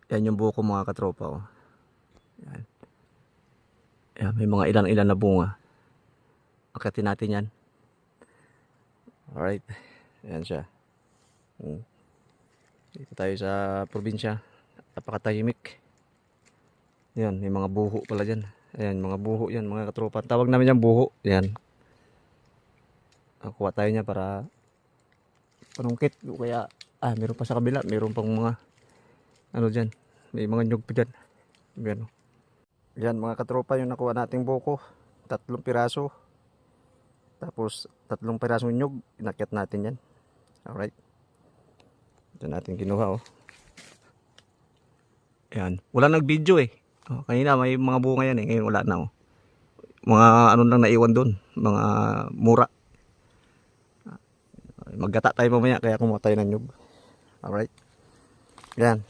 Yan yung buko mga katropa. Oh. Yan. Yan, may mga ilan-ilan na bunga. Akitin natin yan. Alright. Yan siya. Dito tayo sa probinsya. Napakatahimik. Yan, may mga buho pala dyan. Ayan, mga buho yan mga katropa. Tawag namin yan buho. Yan. Kuha tayo niya para panungkit. Kaya, meron pa sa kabila. Meron pang mga, ano dyan. May mga nyug pa dyan. Yan. Yan mga katropa yung nakuha nating buko. 3 piraso. Tapos 3 pirasong nyug. Inakyat natin yan. Alright. Ito natin kinuha oh. Yan. Wala nag-video eh. Oh, kanina may mga bunga yan eh. Ngayon wala na oh. Mga ano lang naiwan doon. Mga mura. Maggata tayo mamaya kaya kumuha tayo ng nyug. Alright. Yan.